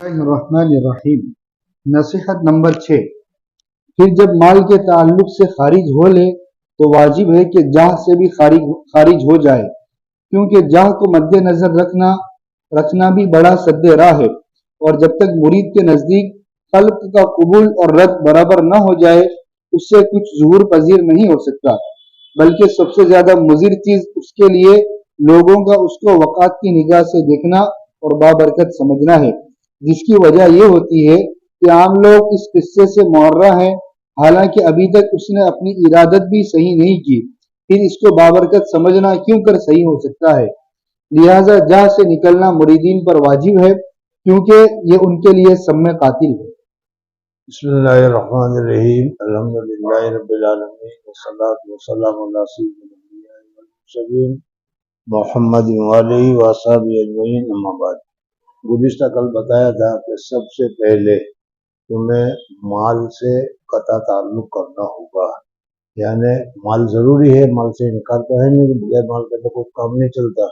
الرحمن الرحیم۔ نصیحت نمبر 6۔ پھر جب مال کے تعلق سے خارج ہو لے تو واجب ہے کہ جاہ سے بھی خارج ہو جائے، کیونکہ جاہ کو مد نظر رکھنا بھی بڑا سد راہ ہے، اور جب تک مرید کے نزدیک خلق کا قبول اور رد برابر نہ ہو جائے اس سے کچھ ظہور پذیر نہیں ہو سکتا، بلکہ سب سے زیادہ مضر چیز اس کے لیے لوگوں کا اس کو وقات کی نگاہ سے دیکھنا اور بابرکت سمجھنا ہے، جس کی وجہ یہ ہوتی ہے کہ عام لوگ اس قصے سے معرہ ہیں، حالانکہ ابھی تک اس نے اپنی ارادت بھی صحیح نہیں کی، پھر اس کو بابرکت سمجھنا کیوں کر صحیح ہو سکتا ہے؟ لہذا جاہ سے نکلنا مریدین پر واجب ہے، کیونکہ یہ ان کے لیے سم قاتل ہے۔ بسم اللہ الرحمن الرحیم، الحمدللہ رب العالمین، والصلاة والسلام علی سیدنا الانبیاء والمرسلین محمد وآلہ وصحبہ اجمعین، اما بعد۔ گزشتہ کل بتایا تھا کہ سب سے پہلے تمہیں مال سے قطع تعلق کرنا ہوگا، یعنی مال ضروری ہے، مال سے انکار تو ہے نہیں، بغیر مال کے تو کوئی کام نہیں چلتا،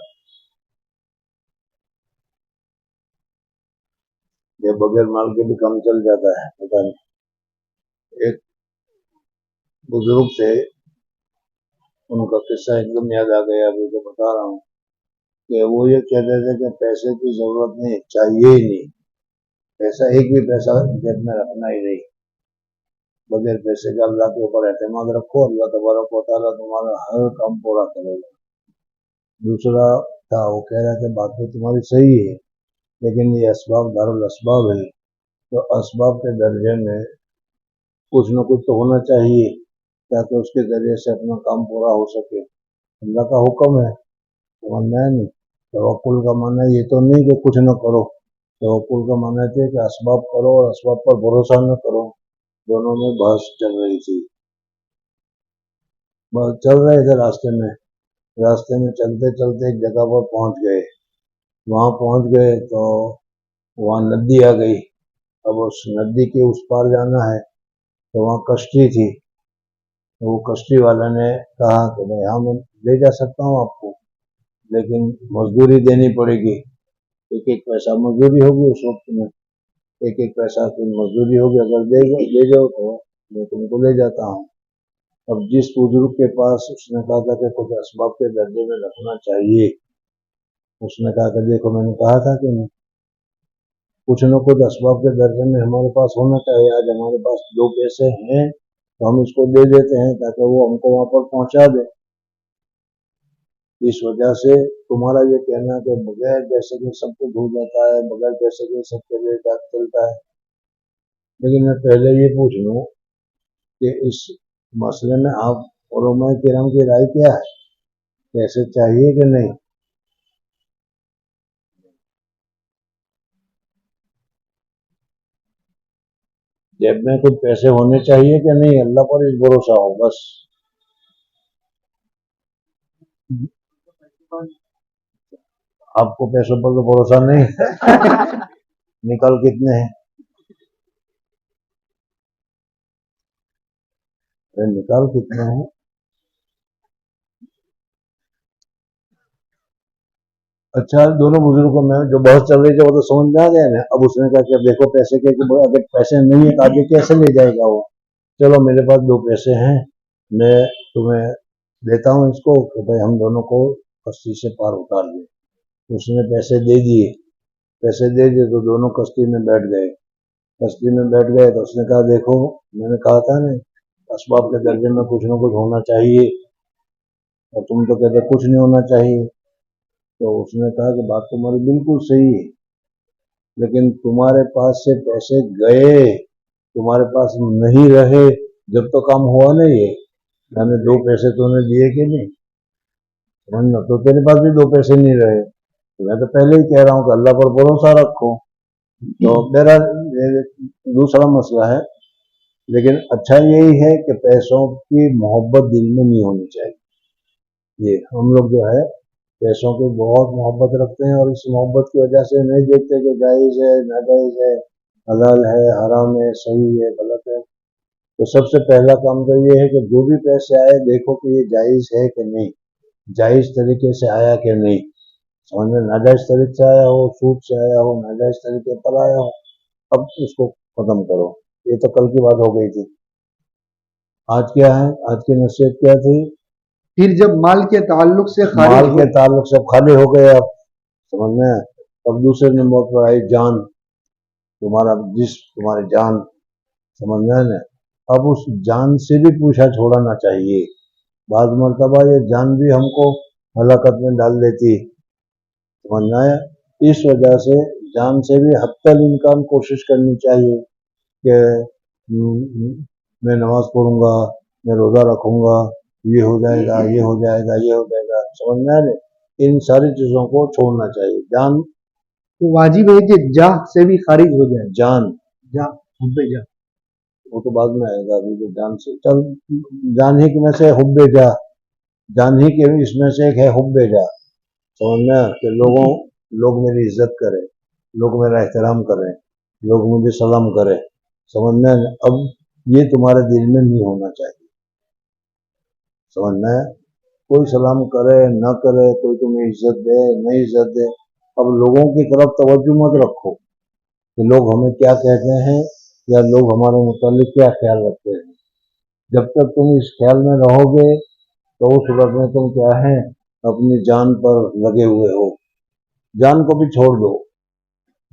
یہ بغیر مال کے بھی کام چل جاتا ہے، پتہ نہیں۔ ایک بزرگ تھے، ان کا قصہ ایک دم یاد آ گیا، ابھی تو بتا رہا ہوں کہ وہ یہ کہتے تھے کہ پیسے کی ضرورت نہیں، چاہیے ہی نہیں، پیسہ ایک بھی پیسہ جیب میں رکھنا ہی نہیں، بغیر پیسے کا اللہ کے اوپر اعتماد رکھو، اللہ تبارک و تعالیٰ تمہارا ہر کام پورا کرے گا۔ دوسرا تھا، وہ کہہ رہے تھے بات تو تمہاری صحیح ہے، لیکن یہ اسباب دارالاسباب ہے، تو اسباب کے درجے میں کچھ نہ کچھ تو ہونا چاہیے تاکہ اس کے ذریعے سے اپنا کام پورا ہو سکے۔ اللہ کا حکم ہے، سمجھنا ہے نہیں۔ توکل کا معنی یہ تو نہیں کہ کچھ نہ کرو، توکل کا معنی ہے کہ اسباب کرو اور اسباب پر بھروسہ نہ کرو۔ دونوں میں بحث چل رہی تھی، چل رہے تھے راستے میں چلتے چلتے ایک جگہ پر پہنچ گئے، وہاں پہنچ گئے تو وہاں ندی آ گئی، اب اس ندی کے اس پار جانا ہے تو وہاں کشتی تھی، وہ کشتی والا نے کہا کہ بھائی ہاں میں لے جا سکتا ہوں آپ کو، لیکن مزدوری دینی پڑے گی، ایک ایک پیسہ مزدوری ہوگی، اس وقت میں ایک ایک پیسہ کی مزدوری ہوگی، اگر لے جاؤ تو میں تم کو لے جاتا ہوں۔ اب جس بزرگ کے پاس اس نے کہا تھا کہ کچھ اسباب کے درجے میں رکھنا چاہیے، اس نے کہا کہ دیکھو میں نے کہا تھا کہ کچھ نہ کچھ اسباب کے درجے میں ہمارے پاس ہونا چاہیے، آج ہمارے پاس 2 پیسے ہیں تو ہم اس کو دے دیتے ہیں تاکہ وہ ہم کو وہاں پر پہنچا دے۔ اس وجہ سے تمہارا یہ کہنا کہ بغیر پیسے کے سب کچھ ہو جاتا ہے، بغیر پیسے کے سب کے لیے چلتا ہے، لیکن میں پہلے یہ پوچھ لوں کہ اس مسئلے میں آپ علماء کرام کی رائے کیا ہے؟ پیسے چاہیے کہ نہیں؟ جیب میں کچھ پیسے ہونے چاہیے کہ نہیں؟ اللہ پر اس بھروسہ ہو بس۔ آپ کو پیسوں پر تو بھروسہ نہیں نکل کتنے ہیں؟ نکال کتنے ہیں؟ اچھا، دونوں بزرگوں میں جو بہت چل رہی تھی وہ تو سمجھ میں آ گیا نا۔ اب اس نے کہا کہ دیکھو پیسے کے اگر پیسے نہیں ہیں تو آگے کیسے لے جائے گا وہ؟ چلو میرے پاس 2 پیسے ہیں، میں تمہیں دیتا ہوں اس کو کہ بھائی ہم دونوں کو کشتی سے پار اتار دیں۔ اس نے پیسے دے دیے تو دونوں کشتی میں بیٹھ گئے۔ تو اس نے کہا دیکھو میں نے کہا تھا نا اسباب کے درجے میں کچھ نہ کچھ ہونا چاہیے، اور تم تو کہتے کچھ نہیں ہونا چاہیے۔ تو اس نے کہا کہ بات تمہاری بالکل صحیح ہے، لیکن تمہارے پاس سے پیسے گئے، تمہارے پاس نہیں رہے جب تو کام ہوا نہیں ہے، یعنی 2 پیسے تو نے دیے کہ نہیں؟ سمجھنا، تو تیرے پاس بھی 2 پیسے نہیں رہے، میں تو پہلے ہی کہہ رہا ہوں کہ اللہ پر بھروسہ رکھو۔ تو میرا دوسرا مسئلہ ہے، لیکن اچھا یہی ہے کہ پیسوں کی محبت دل میں نہیں ہونی چاہیے۔ یہ ہم لوگ جو ہے پیسوں کی بہت محبت رکھتے ہیں، اور اس محبت کی وجہ سے نہیں دیکھتے کہ جائز ہے ناجائز ہے، حلال ہے حرام ہے، صحیح ہے غلط ہے۔ تو سب سے پہلا کام تو یہ ہے کہ جو بھی پیسے آئے دیکھو کہ یہ جائز ہے کہ نہیں، جائز طریقے سے آیا کہ نہیں، समझ में, नाजायज तरीके से आया हो, सूद से आया हो, नाजायज तरीके पर आया हो, अब इसको खत्म करो। ये तो कल की बात हो गई थी। आज क्या है, आज की नसीहत क्या थी? फिर जब माल के ताल्लुक से माल खारिज के ताल्लुक से खाली हो गए अब, समझ में। अब दूसरे नंबर पर आई जान, तुम्हारा जिस्म, तुम्हारी जान, समझ में ना। अब उस जान से भी पूछा छोड़ाना चाहिए। बाद मर्तबा ये जान भी हमको हलाकत में डाल देती, समझ में आया। इस वजह से जान से भी हत्तल इम्कान कोशिश करनी चाहिए कि मैं नमाज पढ़ूंगा, मैं रोज़ा रखूंगा, ये हो जाएगा, ये हो जाएगा, ये हो जाएगा, समझ में आ रहे। इन सारी चीज़ों को छोड़ना चाहिए। जान, तो वाजिब है कि जाह से भी खारिज हो जाए। जान, जाह, हुब्बे जाह। वो तो बाद में आएगा, अभी तो जान से चल। जान ही में से हुब्बे जा, जान ही के इसमें से एक है हुब्बे जा, समझ में, कि लोग मेरी इज्जत करें, लोग मेरा एहतराम करें, लोग मुझे सलाम करें, समझ में। अब ये तुम्हारे दिल में नहीं होना चाहिए, समझ में। कोई सलाम करे न करे, कोई तुम्हें इज्जत दे नहीं इज्जत दे, अब लोगों की तरफ तवज्जो मत रखो कि लोग हमें क्या कहते हैं या लोग हमारे मुतालिक क्या ख्याल रखते हैं। जब तक तुम इस ख्याल में रहोगे तो उस वक्त में तुम क्या है, अपनी जान पर लगे हुए हो। जान को भी छोड़ दो,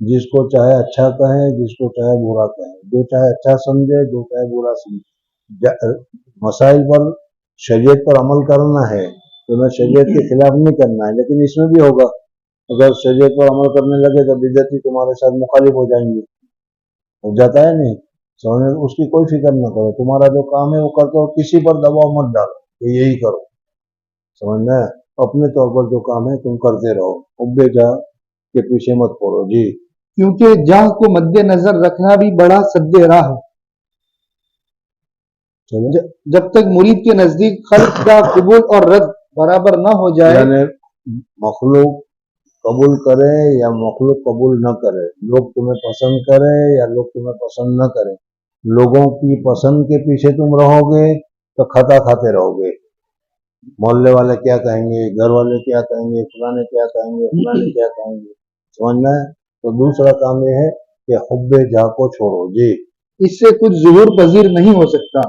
जिसको चाहे अच्छा कहे, जिसको चाहे बुरा कहे, जो चाहे अच्छा समझे, जो चाहे बुरा समझे। मसाइल पर शरीयत पर अमल करना है, तुम्हें शरीयत के खिलाफ नहीं करना है। लेकिन इसमें भी होगा, अगर शरीयत पर अमल करने लगे तो बिदअती तुम्हारे साथ मुखालिफ हो जाएंगे, हो जाता है नहीं, समझ। उसकी कोई फिक्र न करो, तुम्हारा जो काम है वो करते हो, किसी पर दबाव मत डालो कि यही करो, समझ में। अपने तौर पर जो काम है तुम करते रहो, उब्बे जा के पीछे मत पड़ो जी। क्योंकि जाह को मद्देनजर रखना भी बड़ा सद्दे राह है। चलो, जब तक मुरीद के नजदीक खल्क का कबूल और रद्द बराबर न हो जाए, यानी मखलूक कबूल करे या मखलूक कबूल न करे, लोग तुम्हें पसंद करे या लोग तुम्हें पसंद न करे, लोगों की पसंद के पीछे तुम रहोगे तो खता खाते रहोगे। मोहल्ले वाले क्या कहेंगे, घर वाले क्या कहेंगे, फलाने क्या कहेंगे, फलाने क्या कहेंगे, समझना है। तो दूसरा काम ये है कि हुब्बे जा को छोड़ो जी। इससे कुछ ज़ुहूर पजीर नहीं हो सकता,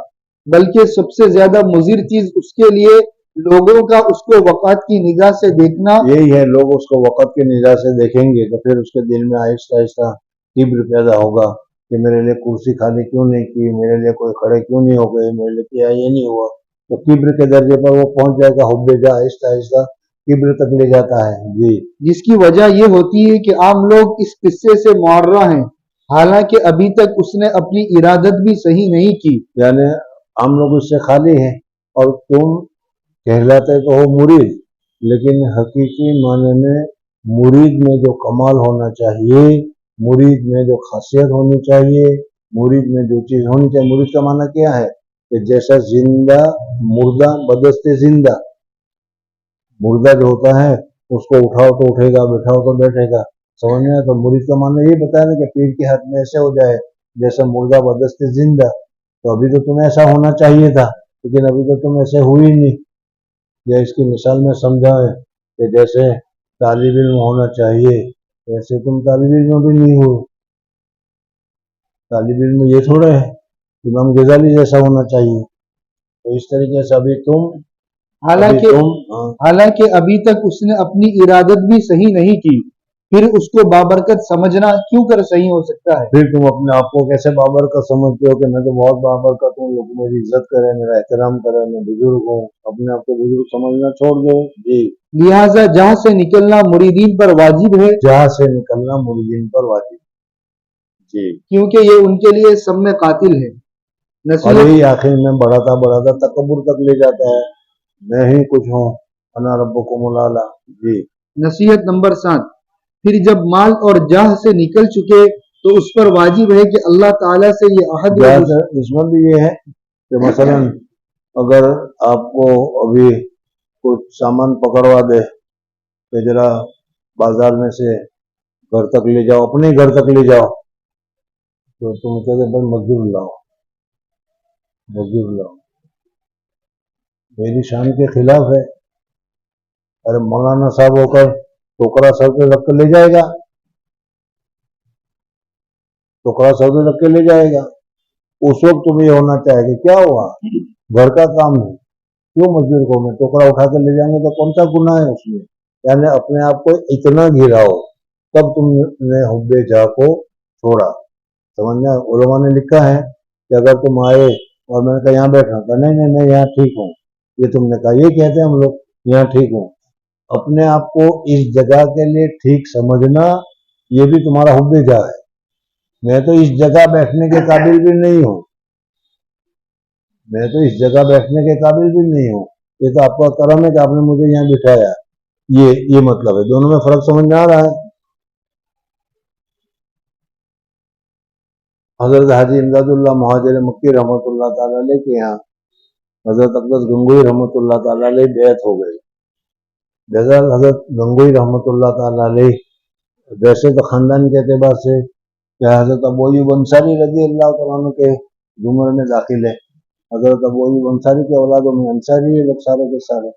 बल्कि सबसे ज्यादा मुज़िर चीज उसके लिए लोगों का उसको वक़ात की निगाह से देखना। यही है, लोग उसको वक़्त की निगाह से देखेंगे तो फिर उसके दिल में आहिस्ता आहिस्ता किब्र पैदा होगा कि मेरे लिए कुर्सी खाली क्यों नहीं की, मेरे लिए कोई खड़े क्यों नहीं हो गए, मेरे लिए क्या ये नहीं हुआ। तो किब्र के दर्जे पर वो पहुंच जाएगा, हुब्बे जा आहिस्ता आहिस्ता किब्र तक ले जाता है जी। जिसकी वजह यह होती है कि आम लोग इस किस्से से मुअर्रा हैं, हालांकि अभी तक उसने अपनी इरादत भी सही नहीं की। यानी हम लोग इससे खाली हैं और तुम कहलाते तो हो मुरीद, लेकिन हकीकी माने में मुरीद में जो कमाल होना चाहिए, मुरीद में जो खासियत होनी चाहिए, मुरीद में जो चीज़ होनी चाहिए। मुरीद का माना क्या है कि जैसा जिंदा मुर्दा बदस्ते जिंदा, मुर्दा जो होता है उसको उठाओ तो उठेगा, बैठाओ तो बैठेगा, समझ में आया। तो मुरीद का माना ये बताया ना कि पीर के हाथ में ऐसे हो जाए जैसा मुर्दा बदस्ते जिंदा। तो अभी तो तुम्हें ऐसा होना चाहिए था, लेकिन अभी तो तुम ऐसे हुई नहीं। या इसकी मिसाल में समझा है कि जैसे तालिब इल्म होना चाहिए, वैसे तुम तालिब इल्म भी नहीं हो। तालिब इल्म ये थोड़ा है इमाम गजाली जैसा होना चाहिए। तो इस तरीके से अभी हालांकि हाँ, हालांकि अभी तक उसने अपनी इरादत भी सही नहीं की, फिर उसको बाबरकत समझना क्यों कर सही हो सकता है। फिर तुम अपने आप को कैसे बाबरकत समझते हो कि मैं तो बहुत बाबरकत हूँ, लोग मेरी इज्जत करें, मेरा एहतराम करें, मैं बुजुर्ग हूँ। अपने आप को बुजुर्ग समझना छोड़ दो जी। लिहाजा जहां से निकलना मुरीदीन पर वाजिब है, जहाँ से निकलना मुरीदीन पर वाजिब जी। क्योंकि ये उनके लिए सब में कातिल है। और नसीहत यही आखिर में बढ़ाता तकब्बुर तक ले जाता है, मैं ही कुछ हूँ, अना रब्बुकुमुल आला जी। नसीहत नंबर 7, फिर जब माल और जाह से निकल चुके तो उस पर वाजिब है कि अल्लाह ताला से ये अहद व ज्यादातर इसमें भी ये है कि मसलन अगर आपको अभी कुछ सामान पकड़वा दे कि जरा बाजार में से घर तक ले जाओ, अपने घर तक ले जाओ, तो तुम कहते भाई मजदूर लाओ, मजदूर लाओ, मेरी शान के खिलाफ है। अरे मौलाना साहब होकर टोकरा सर पे रख कर ले जाएगा, टोकरा सर पे रख के ले जाएगा। उस वक्त तुम्हें ये होना चाहिए कि क्या हुआ, घर का काम है, क्यों मजदूर को मैं टोकरा उठा कर ले जाऊंगा तो कौन सा गुनाह है उसमें। यानी अपने आप को इतना गिराओ तब तुमने हुब्बे जा को छोड़ा। समझना, उलमा ने लिखा है कि अगर तुम आए और मैंने कहा यहाँ बैठना, कहा नहीं नहीं मैं यहाँ ठीक हूँ, ये तुमने कहा, ये कहते हैं हम लोग यहाँ ठीक हूँ। अपने आप को इस जगह के लिए ठीक समझना, ये भी तुम्हारा हुब्बे जा है। मैं तो इस जगह बैठने के काबिल भी नहीं हूँ, मैं तो इस जगह बैठने के काबिल भी नहीं हूँ, ये तो आपका करम है कि आपने मुझे यहाँ बिठाया। ये मतलब है, दोनों में फर्क समझ में आ रहा है। हजरत हाजी इमदादुल्लाह मुहाजिर मक्की रहमतुल्लाह ताला अलैह के यहाँ हजरत अकबस गंगोई रहमतुल्लाह ताला अलैह बैत हो गई। हजरत गंगोई रहमतुल्लाह ताला अलैह वैसे तो खानदान के एतबार से क्या हजरत अबू अय्यूब अंसारी रजी अल्लाह तआला अन्हु के जुमरे में दाखिल है। हजरत अबू अय्यूब अंसारी के औलादों में अंसारी है लोग सारे के सारे।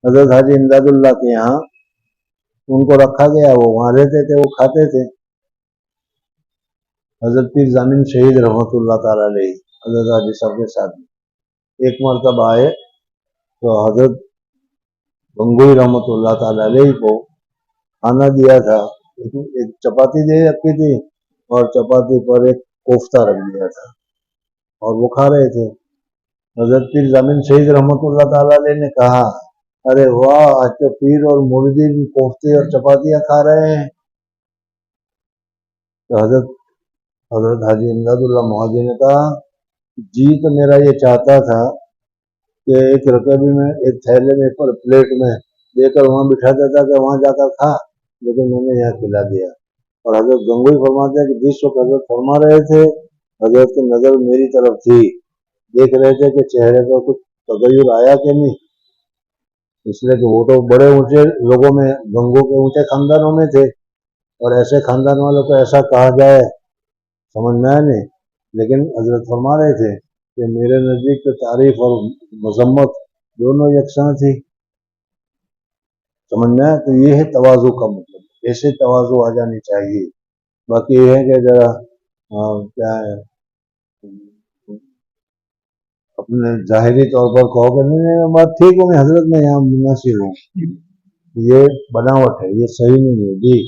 हजरत हाजी इमदादुल्लाह के यहाँ उनको रखा गया, वो वहां रहते थे, वो खाते थे। हजरत पीर जामिन शहीद रहमतुल्लाह ताला अलैह हजरत हाजी साहब के साथ एक मरतबा आए तो हजरत गंगोई रहमतुल्लाह ताला अलैह को खाना दिया था, एक चपाती दे रखी थी और चपाती पर एक कोफ्ता रख दिया था और वो खा रहे थे। हजरत पीर जामिन शहीद रहमतुल्लाह ताला अलैह ने कहा, अरे वाह, आज तो पीर और मुर्दी भी कोफ्ते और चपातियां खा रहे हैं। तो हजरत हाजी इमदादुल्लाह मुहाजिर ने कहा, जी तो मेरा ये चाहता था कि एक रकबी में एक थैले में पर प्लेट में देकर वहां बिठा देता कि वहां जाकर खा, लेकिन मैंने यहाँ खिला दिया। और हजरत गंगोई फरमाते हैं कि जिस वक्त हजरत फरमा रहे थे, हजरत की नजर मेरी तरफ थी, देख रहे थे कि चेहरे पर कुछ तगय्युर आया कि नहीं, इसलिए कि वो तो बड़े ऊंचे लोगों में, गंगों के ऊंचे खानदानों में थे और ऐसे खानदान वालों को ऐसा कहा जाए समझ में आया नहीं। लेकिन हजरत फरमा रहे थे कि मेरे नजदीक तो तारीफ और मजम्मत दोनों यकसां थी। समझ में आया। तो ये है तवाज़ु का मतलब, ऐसे तवाज़ु आ जानी चाहिए। बाकी ये है कि जरा क्या है, अपने जाहिरी तौर पर कहो कि नहीं नहीं बात ठीक हूँ, मैं हजरत में यहाँ मुनासिब हूँ, ये बनावट है, ये सही नहीं है जी।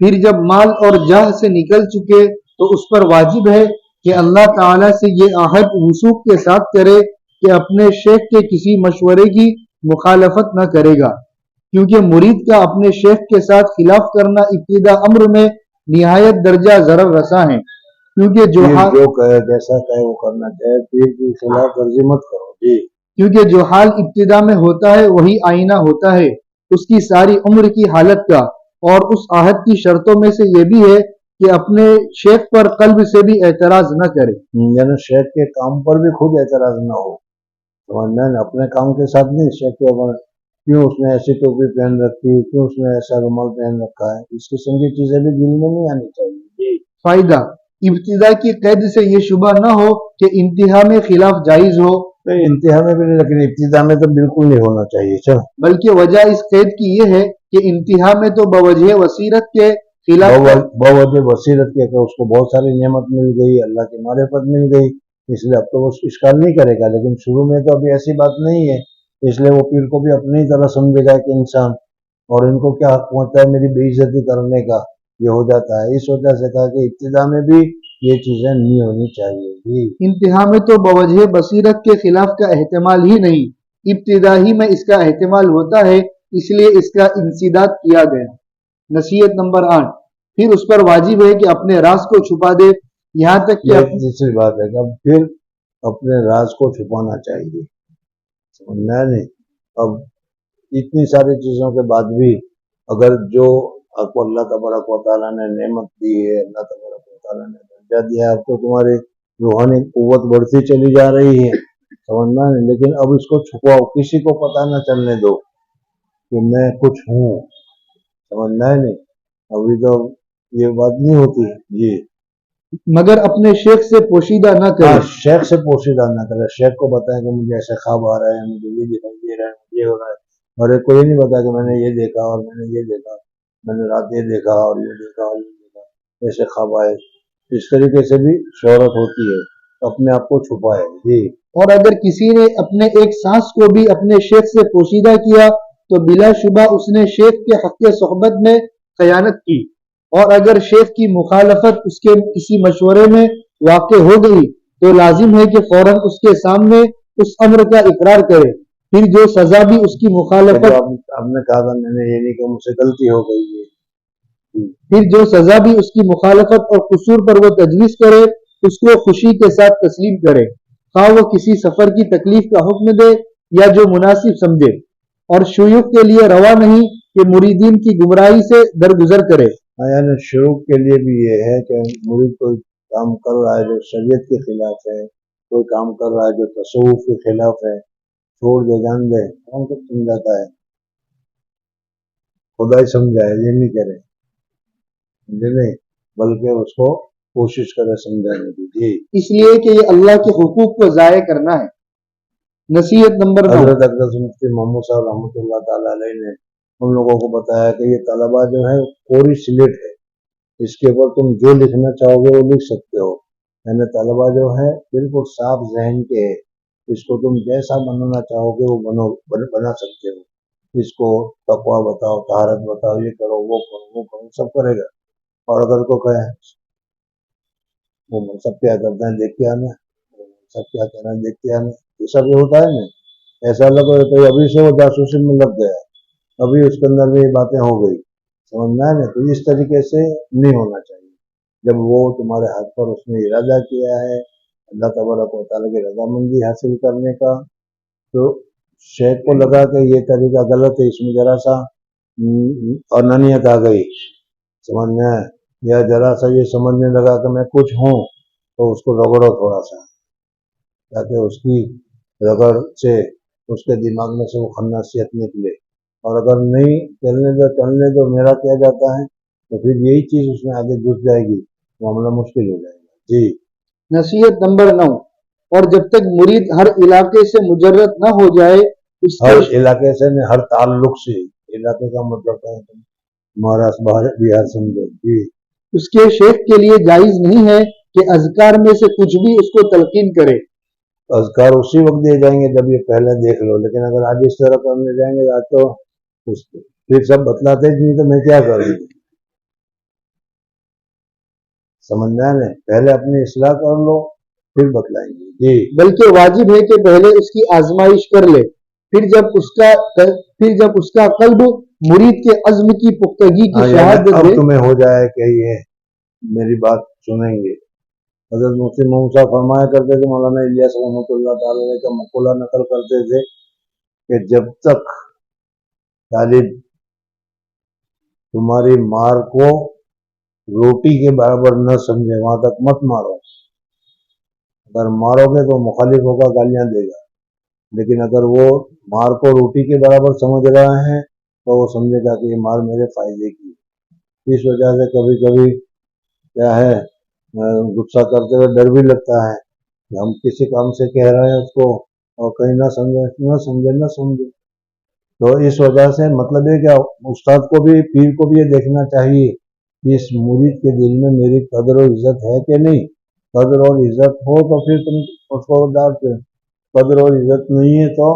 फिर जब माल और जाह से निकल चुके तो उस पर वाजिब है कि अल्लाह ताला से ये आहद वसूख के साथ करे कि अपने शेख के किसी मशवरे की मुखालफत न करेगा, क्योंकि मुरीद का अपने शेख के साथ खिलाफ करना इब्तिदा अम्र में निहायत दर्जा ज़रर रसा है। क्योंकि जो कहे जैसा कहे वो करना चाहिए, पीर की खिलाफ वर्जी मत करो जी। क्योंकि जो हाल इब्तिदा में होता है वही आईना होता है उसकी सारी उम्र की हालत का। और उस आहद की शर्तों में से ये भी है कि अपने शेख पर कल्ब से भी एतराज न करे, यानी शेख के काम पर भी खुद एतराज न हो, समझना है, अपने काम के साथ नहीं। शेख के ऊपर क्यों उसने ऐसी टोपी पहन रखी, क्यों उसने ऐसा रुमाल पहन रखा है, इस किस्म की चीजें भी दिल में नहीं आनी चाहिए। फायदा, इब्तिदा की कैद से ये शुबा न हो कि इंतहा में खिलाफ जायज हो। इंतहा में भी नहीं, लेकिन इब्तिदा में तो बिल्कुल नहीं होना चाहिए। चल, बल्कि वजह इस कैद की ये है कि इंतहा में तो बवजह वसीरत के खिलाफ बवजह वसीरत के उसको बहुत सारी नेमत मिल गई, अल्लाह की मारिफत मिल गई, इसलिए अब तो वो इश्काल नहीं करेगा। लेकिन शुरू में तो अभी ऐसी बात नहीं है, इसलिए वो पीर को भी अपनी तरह समझेगा कि इंसान, और इनको क्या हक पहुंचता है मेरी बेइज्जती करने का, ये हो जाता है। इस वजह से कहा कि इब्तिदा में भी ये चीजें नहीं होनी चाहिए। इंतहा में तो बवजह बसीरत के खिलाफ का एहतमाल ही नहीं, इब्तिदा ही में इसका एहतमाल होता है, इसलिए इसका इंसिदाद किया गया। नसीहत नंबर 8, फिर उस पर वाजिब है कि अपने राज को छुपा दे, यहाँ तक कि तीसरी बात है कि अब फिर अपने राज को छुपाना चाहिए, समझना नहीं। अब इतनी सारी चीजों के बाद भी अगर जो आपको अल्लाह तबारक व तआला ने नेमत दी है, अल्लाह तबारक व तआला ने दर्जा दिया है, अब तो तुम्हारी रूहानी कुव्वत बढ़ती चली जा रही है, समझना नहीं। लेकिन अब इसको छुपाओ, किसी को पता न चलने दो कि मैं कुछ हूँ, समझना है नहीं। अभी तो ये बात नहीं होती जी। मगर अपने शेख से पोशीदा न करे। शेख से पोशीदा न करे, शेख को बताएं कि मुझे ऐसे ख्वाब आ रहा है, मुझे ये दिखाई दे रहा है, मुझे हो रहा है, और एक को ये नहीं पता कि मैंने ये देखा और मैंने ये देखा, मैंने रात ये देखा और ये देखा और ये देखा, ऐसे ख्वाब आए। इस तरीके से भी शोहरत होती है, अपने आप को छुपाए। जी। और अगर किसी ने अपने एक सांस को भी अपने शेख से पोशीदा किया तो बिलाशुबा उसने शेख के हक़ सोहबत में खयानत की, और अगर शेख की मुखालफत उसके किसी मशवरे में वाक़ हो गई तो लाजिम है कि फौरन उसके सामने उस अम्र का इकरार करे, फिर जो सजा भी उसकी तो मुखालफत आपने कहा था मैंने ये नहीं कि मुझसे गलती हो गई है। जी। फिर जो सजा भी उसकी मुखालफत और कसूर पर वो तजवीज़ करे उसको खुशी के साथ तस्लीम करे, खा वो किसी सफर की तकलीफ का हुक्म दे या जो मुनासिब समझे, और शुयूख के लिए रवा नहीं कि मुरीदीन की गुमराही से दरगुजर करे। हाँ, यानी शुरू के लिए भी ये है कि मुरीद कोई काम कर रहा है जो शरीयत के खिलाफ है, कोई काम कर रहा है जो तसव्वुफ के खिलाफ है, छोड़ दे, जान दे। कौन को समझाता है? खुदा ही समझाए, ये नहीं करे, समझे नहीं, बल्कि उसको कोशिश करे समझाने की। जी। इसलिए कि ये अल्लाह के हुकूक को ज़ाय करना है। नसीहत नंबर 9। हजरत अकरम मुफ्ती मोहम्मद साहब रहमतुल्लाह ताला अलैह ने हम लोगों को बताया कि ये तलबा जो है कोरी स्लेट है, इसके ऊपर तुम जो लिखना चाहोगे वो लिख सकते हो। यानी तलबा जो है बिल्कुल साफ जहन के है, इसको तुम जैसा बनाना चाहोगे वो बना सकते हो। इसको तकवा बताओ, तहारत बताओ, ये करो, वो करो, वो करो, सब करेगा। और अगर को कहे वो सब क्या करते हैं देख के आना, सब क्या कर रहे हैं देख के आना, ये सब ये होता है ना। ऐसा लगा तो अभी से वो जासूसी में लग गया, अभी उसके अंदर में ये बातें हो गई, समझ में आया ना। तो इस तरीके से नहीं होना चाहिए। जब वो तुम्हारे हाथ पर उसने इरादा किया है अल्लाह तबारक व तआला की रजामंदी हासिल करने का, तो शेख को लगा कि ये तरीका गलत है, इसमें जरा सा अननियत आ गई, समझ में आया, या जरा सा ये समझने लगा कि मैं कुछ हूँ, तो उसको रगड़ो थोड़ा सा, ताकि उसकी रगड़ से उसके दिमाग में से वो खन्नासियत निकले। और अगर नहीं चलने दो मेरा क्या जाता है, तो फिर यही चीज उसमें आगे घुस जाएगी, मामला मुश्किल हो जाएगा। जी। नसीहत नंबर 9। और जब तक मुरीद हर इलाके से मुजर्रद न हो जाए हर उसके इलाके से नहीं, हर ताल्लुक से। इलाके का मतलब है तुम महाराष्ट्र बिहार समझो। जी। उसके शेख के लिए जायज नहीं है कि अज़कार में से कुछ भी उसको तलकीन करे। अज़कार उसी वक्त दिए जाएंगे जब ये पहले देख लो, लेकिन अगर आज इस तरह करने जाएंगे आज तो फिर सब बतलाते ही नहीं, तो मैं क्या करूँ, समझ में आया नहीं। पहले अपनी इस्लाह कर लो फिर बतलाएंगे। जी। बल्कि वाजिब है कि पहले उसकी आजमाइश कर ले, फिर जब उसका कल्ब मुरीद के अज़्म की पुख्तगी की हाँ, यानी शहादत अब दे। तुम्हें हो जाए कि ये मेरी बात सुनेंगे। हज़रत मुफ्ती मोहम्मद साहब फरमाया करते थे, मौलाना इलियास रहमतुल्लाह ताला अलैह का मक़ूला नकल करते थे कि जब तक तालिब तुम्हारी मार को रोटी के बराबर न समझे वहां तक मत मारो। अगर मारोगे तो मुखालिफ होगा, गालियां देगा, लेकिन अगर वो मार को रोटी के बराबर समझ रहा है तो वो समझेगा कि ये मार मेरे फायदे की। इस वजह से कभी कभी क्या है, गुस्सा करते हुए डर भी लगता है कि हम किसी काम से कह रहे हैं उसको और कहीं ना समझे। तो इस वजह से मतलब है क्या, उस्ताद को भी पीर को भी ये देखना चाहिए कि इस मुरीद के दिल में मेरी कदर और इज्जत है कि नहीं। कदर और इज्जत हो तो फिर तुम उसको डालते, कदर और इज्जत नहीं है तो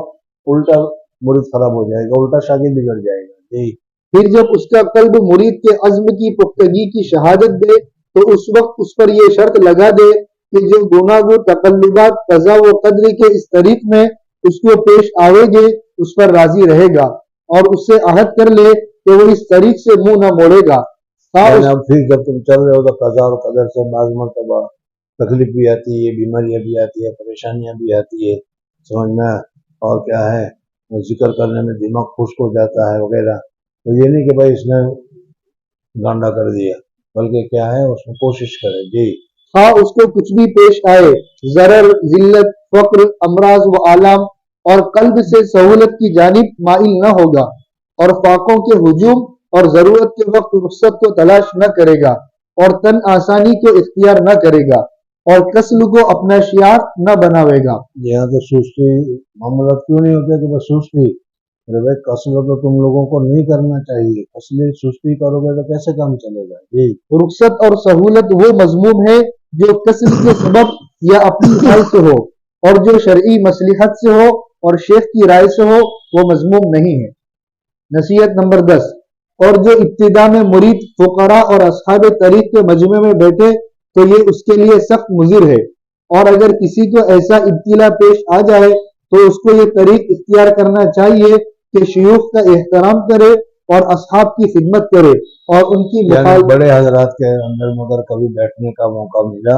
उल्टा मुरीद खराब हो जाएगा, उल्टा शादी बिगड़ जाएगा। जी। फिर जब उसका कल्ब मुरीद के अज़्म की पुख्तगी की शहादत दे तो उस वक्त उस पर यह शर्त लगा दे कि जो गुनागो तकल्लुबात कज़ा व कद्र के इस तरीक में उसको पेश आवेगे उस पर राजी रहेगा, और उससे अहद कर ले कि वो इस तरीक से मुंह न मोड़ेगा। अब फिर जब तुम चल रहे हो तो कज़ा और कदर से बाज़ मरतबा तकलीफ भी आती है, बीमारियां भी आती है, परेशानियां भी आती है, समझ में। और क्या है, जिक्र करने में दिमाग खुश्क हो जाता है वगैरह। तो ये नहीं कि भाई इसने गांडा कर दिया, बल्कि क्या है उसमें कोशिश करे। जी। हाँ उसको कुछ भी पेश आए, जरर, जिल्लत, फक्र, अमराज व आलाम, और कल्ब से सहूलत की जानिब माइल न होगा, और फाकों के हुजूम और जरूरत के वक्त रुखसत को तलाश न करेगा, और तन आसानी को इख्तियार न करेगा, और कस्ल को अपना शियार न बनावेगा। यहाँ तो सुस्ती मामूलत क्यों नहीं होते कि बस सुस्ती, अरे भाई कसरत तो तुम लोगों को नहीं करना चाहिए, असली सुस्ती करोगे तो कैसे काम चलेगा जी। रुखसत और सहूलत वो मजमूम है जो कसब के सबब या अपनी हाल से हो, और जो शरई मसलिहत से हो और शेख की राय से हो वो मजमूम नहीं है। नसीहत नंबर 10, और जो इब्तिदा में मुरीद फुकरा और असहाब तरीक के मजमे में बैठे तो ये उसके लिए सख्त मुजिर है, और अगर किसी को ऐसा इब्तिला पेश आ जाए तो उसको ये तरीक इख्तियार करना चाहिए कि शयूख का एहतराम करे और असहाब की खिदमत करे और उनकी यानी बड़े हजरात के अंदर में अगर कभी बैठने का मौका मिला,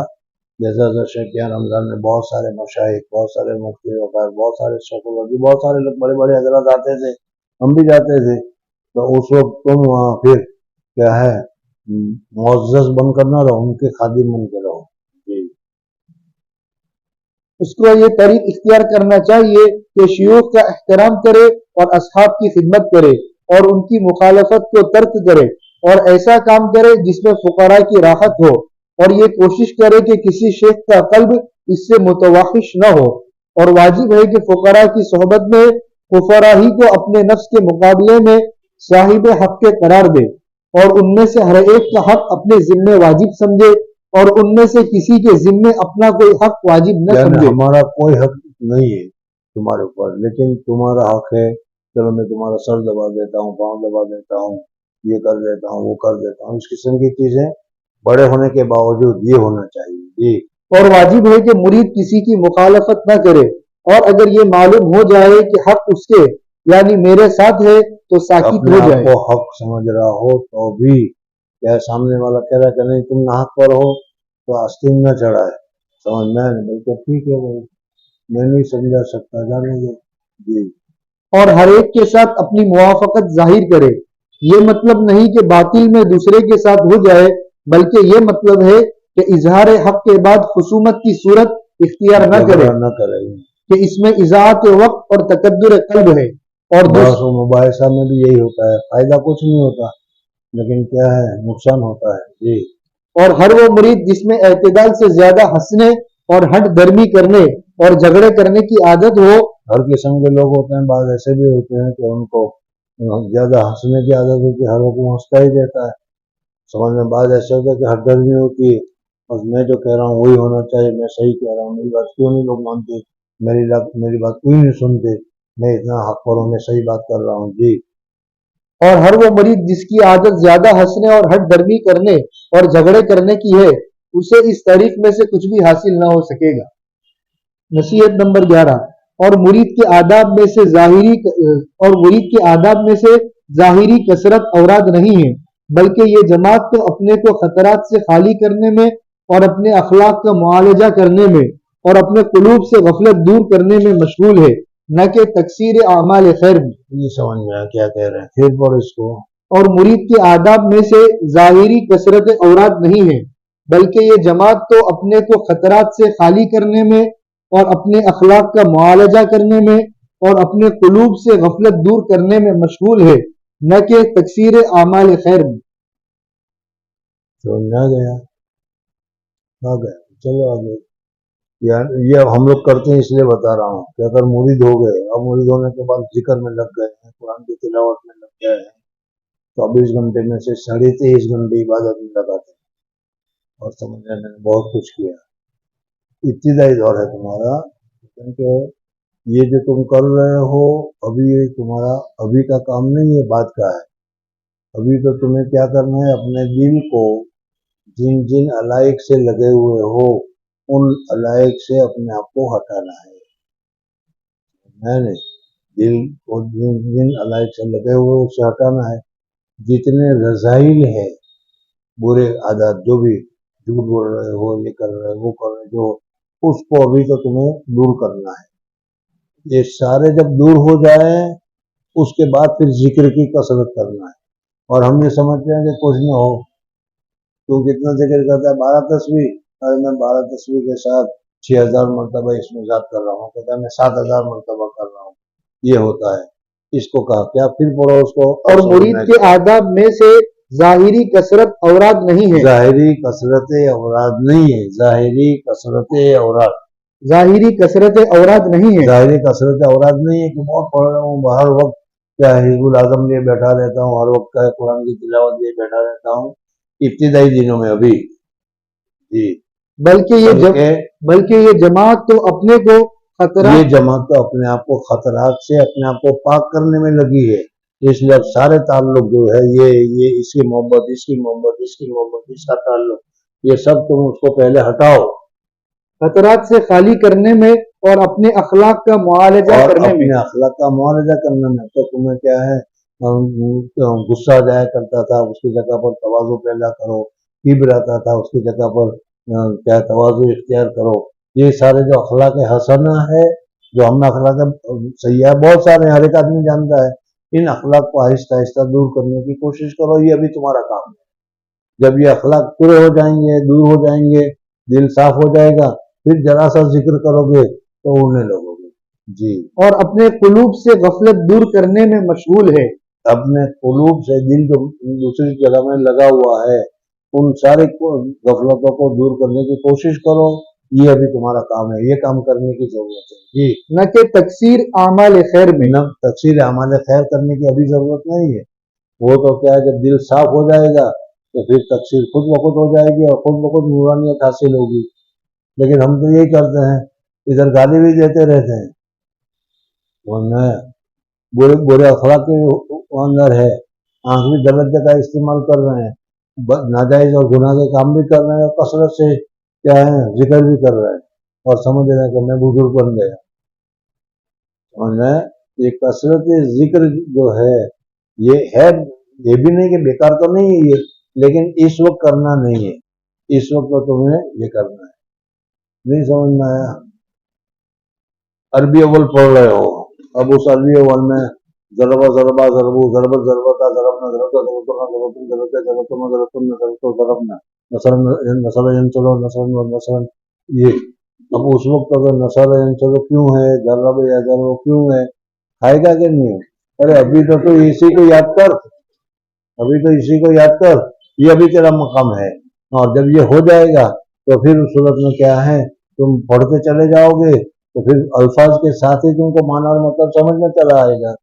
जैसा शेख रमजान में बहुत सारे मशाइख, बहुत सारे मुफ्ती वगैरह, बहुत सारे शेखुल, बहुत सारे लोग बड़े बड़े हजरात आते थे, हम भी जाते थे, तो उस वक्त तुम वहाँ फिर क्या है मुअज़्ज़ज़ बनकर ना रहो, उनके खादिम बन के रहो जी। उसको ये तरीक इख्तियार करना चाहिए कि शयूख का एहतराम करे और असहाब की खिदमत करे और उनकी मुखालफत को तर्क करे, और ऐसा काम करे जिसमें फुकरा की राहत हो, और ये कोशिश करे कि किसी शेख का कल्ब इससे मुतवाहिश न हो, और वाजिब है कि फुकरा की सोहबत में फुकरा ही को अपने नफ्स के मुकाबले में साहिब हक के करार दे, और उनमें से हर एक का हक अपने जिम्मे वाजिब समझे और उनमें से किसी के जिम्मे अपना कोई हक वाजिब न यानी समझे। हमारा कोई हक नहीं है तुम्हारे ऊपर, लेकिन तुम्हारा हक है, चलो मैं तुम्हारा सर दबा देता हूँ, पाँव दबा देता हूँ, ये कर देता हूँ, वो कर देता हूँ, इस किस्म की चीजें बड़े होने के बावजूद ये होना चाहिए जी। और वाजिब है कि मुरीद किसी की मुखालफत न करे, और अगर ये मालूम हो जाए कि हक उसके यानी मेरे साथ है तो साकित अपने हो आप जाए। को हक समझ रहा हो तो भी क्या सामने वाला कह रहा है कि नहीं तुम ना हक पर हो तो आस्तीन न चढ़ाए, समझ में आया? बोलते ठीक है भाई, मैं नहीं समझा सकता, जाने दो जी। और हर एक के साथ अपनी मुवाफकत जाहिर करे, ये मतलब नहीं कि बातिल में दूसरे के साथ हो जाए, बल्कि ये मतलब है कि इजहार हक के बाद खुसूमत की सूरत इख्तियार न करे झगड़ा न करे। कि इसमें इजाअत वक्त और तकद्दुर कल्ब है। और बस मुबाहिसा में भी यही होता है, फायदा कुछ नहीं होता, लेकिन क्या है नुकसान होता है जी। और हर वो मुरीद जिसमें एतदाल से ज्यादा हंसने और हट धर्मी करने और झगड़े करने की आदत हो। हर किस्म के लोग होते हैं, बाद ऐसे भी होते हैं कि उनको ज्यादा हंसने की आदत होती है, हर वक्त हंसता ही रहता है, समझ में? बाद ऐसे होता है कि हर धर्मी होती है, बस मैं जो कह रहा हूँ वही होना चाहिए, मैं सही कह रहा हूँ, मेरी बात क्यों नहीं लोग मानते, मेरी बात क्यों नहीं सुनते, मैं इतना हक पर हूँ, मैं सही बात कर रहा हूँ जी। और हर वो मरीज जिसकी आदत ज्यादा हंसने और हट धर्मी करने और झगड़े करने की है, उसे इस तारीफ में से कुछ भी हासिल ना हो सकेगा। नसीहत नंबर 11, और मुरीद के आदाब में से जाहिरी कसरत औराद नहीं है, बल्कि ये जमात तो अपने को खतरात से खाली करने में और अपने अखलाक का मुआलजा करने में और अपने कुलूब से गफलत दूर करने में मशगूल है, न कि तकसीर आमाल खैर में। ये समझ में आया क्या कह रहे हैं, फिर पढ़ो इसको। और मुरीद के आदाब में से जाहिरी कसरत औरात नहीं है, बल्कि ये जमात तो अपने को खतरात से खाली करने में और अपने अखलाक का मुआलजा करने में और अपने कुलूब से गफलत दूर करने में मशगूल है, न कि तकसीर आमाल खैर में। समझ में आ गया, चलो आगे। यार ये अब हम लोग करते हैं इसलिए बता रहा हूँ कि अगर मुरीद हो गए, अब मुरीद होने के बाद जिक्र में लग गए हैं, कुरान की तिलावत में लग गए हैं, 24 घंटे में से 23.5 घंटे इबादत में लगाते हैं, और समझ रहे मैंने बहुत कुछ किया। इब्तिदाई दौर है तुम्हारा, क्योंकि ये जो तुम कर रहे हो अभी ये तुम्हारा अभी का काम नहीं है, बात का है। अभी तो तुम्हें क्या करना है, अपने दिल को जिन जिन अलाइक से लगे हुए हो उन अलाइक से अपने आप को हटाना है। मैंने दिल को जिन जिन अलाइक से लगे हुए उससे हटाना है। जितने रजाइल है, बुरे आदत, जो भी झूठ बोल रहे हो, ये कर रहे हो, वो कर रहे हो, उसको अभी तो तुम्हें दूर करना है। ये सारे जब दूर हो जाए उसके बाद फिर जिक्र की कसरत करना है। और हम ये समझते हैं कि कुछ न हो, तो कितना जिक्र करता है, 12 तस्वीर, अरे मैं 12 तस्वीर के साथ 6000 मरतबा इसमें जात कर रहा हूँ, कहता है मैं 7000 मरतबा कर रहा हूँ, ये होता है। इसको कहा क्या, फिर पढ़ो उसको। और मुरीद के आदाब में से जाहिरी कसरत औरात नहीं है, जाहिरी कसरत औरात नहीं है, जाहिरी कसरत औरात, जाहिरी कसरत औरात नहीं है, जाहिरी कसरत औरात नहीं है कि बहुत पढ़ रहा हूँ हर वक्त क्या हिजबुल आजम लिए बैठा रहता हूँ, हर वक्त का कुरान की तिलावत लिए बैठा रहता हूँ इब्तिदाई दिनों में अभी। जी, बल्कि ये जमात तो अपने को ये खतरा जमात तो अपने आप को खतरात से अपने आप को पाक करने में लगी है, इसलिए अब सारे ताल्लुक जो है ये इसकी मोहब्बत, इसकी मोहब्बत, इसकी मोहब्बत, इसका ताल्लुक, ये सब तुम उसको पहले हटाओ खतरात से खाली करने में और अपने अखलाक का मुआलजा और करने में। अपने अखलाक का मुआवजा करने में। तो तुम्हें क्या है, गुस्सा जाया करता था, उसकी जगह पर तवाज़ु पैदा करो, किब्र आता था, उसकी जगह पर क्या तवाज़ु इख्तियार करो। ये सारे जो अखलाक हसना है, जो हमने अखलाक सैया बहुत सारे हर एक आदमी जानता है, इन अखलाक को आहिस्ता आहिस्ता दूर करने की कोशिश करो, ये अभी तुम्हारा काम है। जब ये अखलाक पूरे हो जाएंगे, दूर हो जाएंगे, दिल साफ हो जाएगा, फिर जरा सा जिक्र करोगे तो उड़ने लगोगे। जी, और अपने कुलूब से गफलत दूर करने में मशगूल है। अपने कुलूब से दिल जो दूसरी जगह में लगा हुआ है, उन सारे गफलतों को दूर करने की कोशिश करो, ये अभी तुम्हारा काम है, ये काम करने की जरूरत है। जी, न कि तकसीर आमाल खैर में। न तफसीर अमाल खैर करने की अभी जरूरत नहीं है। वो तो क्या है, जब दिल साफ हो जाएगा तो फिर तकसीर खुद ब खुद हो जाएगी और खुद ब खुद नूरानियत हासिल होगी। लेकिन हम तो यही करते हैं, इधर गाली भी देते रहते हैं, वरना बुरे बुरे अखलाक के अंदर है, आंख भी गलत जगह इस्तेमाल कर रहे हैं, नाजायज और गुनाह के काम भी कर रहे हैं, और कसरत से क्या है जिक्र भी कर रहे हैं, और समझ रहे हैं कि मैं बुजुर्ग बन गया। और ये कसरत जिक्र जो है, ये है, ये भी नहीं कि बेकार तो नहीं है ये, लेकिन इस वक्त करना नहीं है, इस वक्त तो तुम्हें ये करना है। नहीं समझ में आया? अरबी अव्वल पढ़ रहे हो, अब उस अरबी अव्वल में ज़रबा ज़रबा ज़रबू ज़रबत ज़रबता ज़रबना ज़रबता ज़रबतुना ज़रबतुम ज़रबता ज़रबतुमा ज़रबतुम ज़रबतो ज़रबना नसरन नसरन चलो नसरन व नसरन। ये अब उस वक्त अगर नसरन चलो क्यों है, ज़रब या ज़रब क्यों है, खाएगा कि नहीं? अरे अभी तो इसी को याद कर, अभी तो इसी को याद कर, ये अभी तेरा मकाम है। और जब ये हो जाएगा तो फिर उस सूरत में क्या है, तुम पढ़ते चले जाओगे तो फिर अल्फाज के साथ ही तुमको माना और मतलब समझ में चला आएगा,